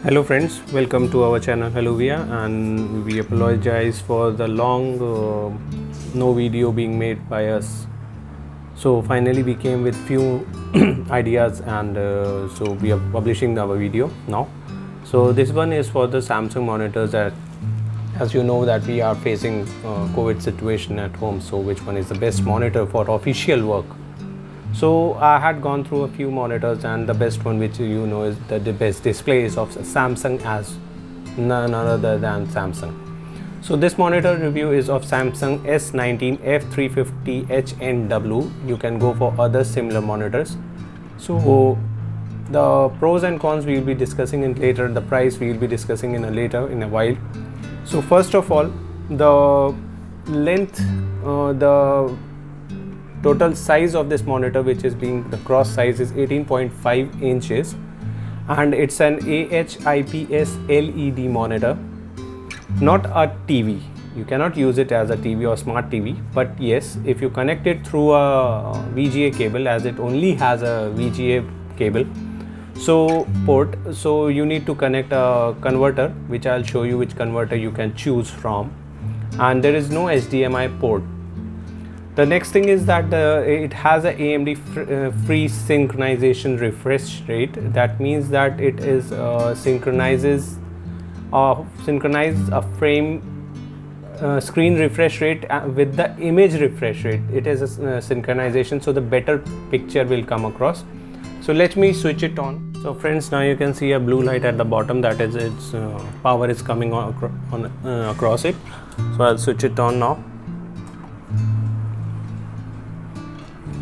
Hello friends, welcome to our channel Helluvia, and we apologize for the long no video being made by us. So finally we came with few ideas, and so we are publishing our video now. So this one is for the Samsung monitors. As you know that we are facing COVID situation at home, so which one is the best monitor for official work? So I had gone through a few monitors, and the best one, which you know is the best display, is of Samsung, as none other than Samsung. So this monitor review is of Samsung S19 F350HNW. You can go for other similar monitors. So the pros and cons we will be discussing in later. The price we will be discussing in a while. So first of all, the length, the total size of this monitor, which is being the cross size, is 18.5 inches, and it's an AHIPS LED monitor, not a TV. You cannot use it as a TV or smart TV, but yes, if you connect it through a VGA cable, as it only has a VGA cable port, so you need to connect a converter, which I'll show you which converter you can choose from, and there is no HDMI port. The next thing is that it has a AMD free synchronization refresh rate. That means that it is synchronizes a frame screen refresh rate with the image refresh rate. It is a synchronization, so the better picture will come across. So let me switch it on. So friends, now you can see a blue light at the bottom, that is its power is coming across it. So I'll switch it on now.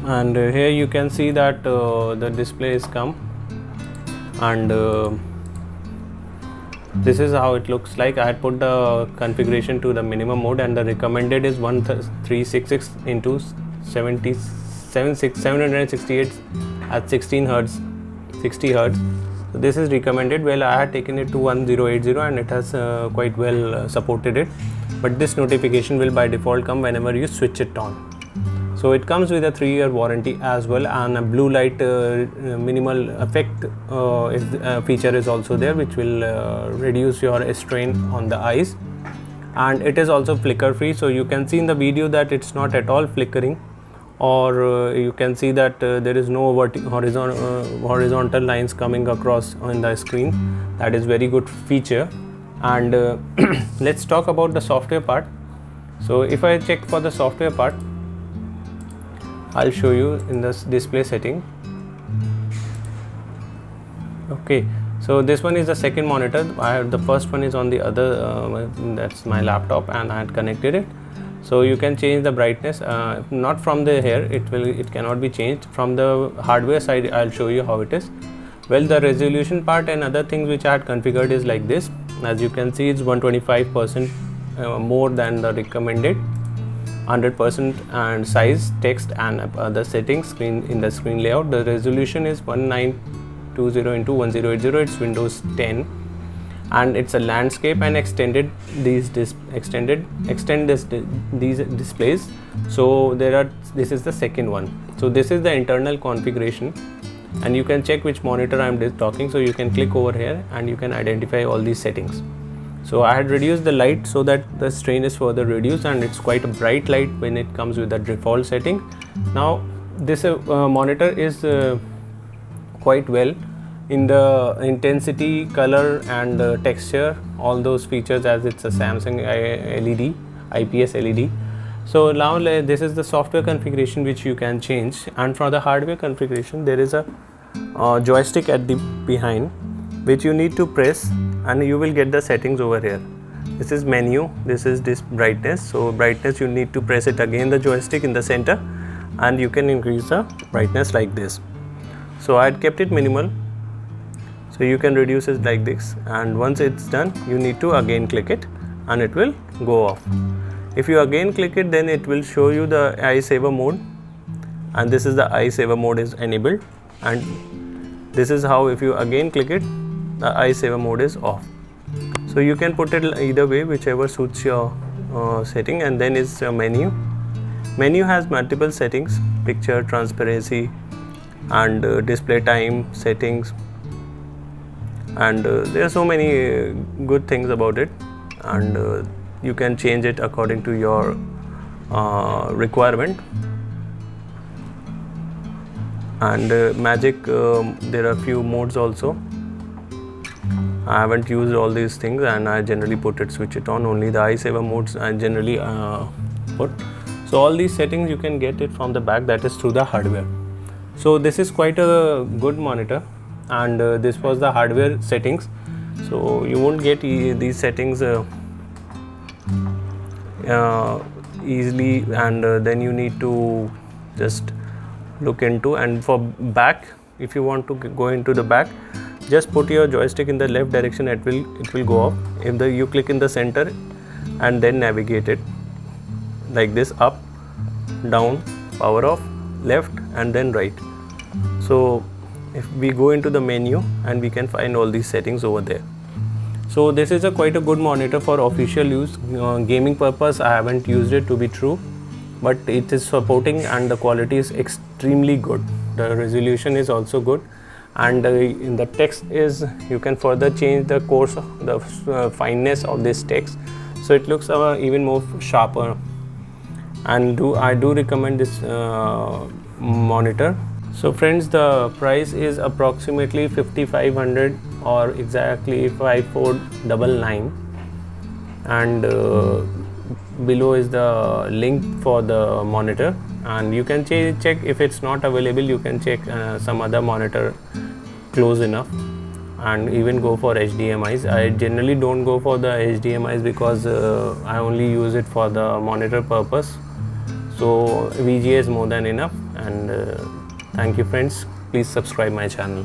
And here you can see that the display is come, and this is how it looks like. I had put the configuration to the minimum mode, and the recommended is 1366 into 768 at 16 hertz, 60 hertz. So this is recommended. Well, I had taken it to 1080, and it has quite well supported it, but this notification will by default come whenever you switch it on. So it comes with a 3-year warranty as well, and a blue light minimal effect feature is also there, which will reduce your strain on the eyes, and it is also flicker free. So you can see in the video that it's not at all flickering, or you can see that there is no horizontal lines coming across on the screen. That is very good feature. And let's talk about the software part. So if I check for the software part, I'll show you in this display setting. Okay, so this one is the second monitor. The first one is on the other, that's my laptop, and I had connected it. So you can change the brightness, not from the here, it cannot be changed. From the hardware side, I'll show you how it is. Well, the resolution part and other things which I had configured is like this. As you can see, it's 125% more than the recommended, 100%, and size, text, and other settings in the screen layout. The resolution is 1920 into 1080. It's Windows 10, and it's a landscape, and extend these displays. So this is the second one. So this is the internal configuration, and you can check which monitor I'm talking. So you can click over here, and you can identify all these settings. So I had reduced the light so that the strain is further reduced, and it's quite a bright light when it comes with the default setting. Now this monitor is quite well in the intensity, color, and texture, all those features, as it's a Samsung LED, IPS LED. So now this is the software configuration which you can change, and for the hardware configuration there is a joystick at the behind, which you need to press, and you will get the settings over here. This is menu, this is this brightness. So brightness, you need to press it again, the joystick in the center, and you can increase the brightness like this. So I had kept it minimal, so you can reduce it like this, and once it's done, you need to again click it, and it will go off. If you again click it, then it will show you the eye saver mode, and this is the eye saver mode is enabled, and this is how, if you again click it, the eye saver mode is off. So you can put it either way, whichever suits your setting. And then is a menu. Menu has multiple settings: picture, transparency, and display time settings, and there are so many good things about it, and you can change it according to your requirement. And Magic, there are few modes also. I haven't used all these things, and I generally switch it on. Only the eye saver modes I generally put. So all these settings you can get it from the back, that is through the hardware. So this is quite a good monitor, and this was the hardware settings. So you won't get these settings easily, and then you need to just look into. And for back, if you want to go into the back, just put your joystick in the left direction, it will go off. If you click in the center and then navigate it like this, up, down, power off, left, and then right. So if we go into the menu, and we can find all these settings over there. So this is quite a good monitor for official use. Gaming purpose I haven't used it, to be true, but it is supporting, and the quality is extremely good. The resolution is also good, and in the text is, you can further change the coarse, the fineness of this text, so it looks even more sharper. And I do recommend this monitor. So friends, the price is approximately 5500 or exactly 5499, and below is the link for the monitor, and you can check if it's not available. You can check some other monitor close enough, and even go for HDMIs. I generally don't go for the HDMIs because I only use it for the monitor purpose. So VGA is more than enough. And thank you friends, please subscribe my channel.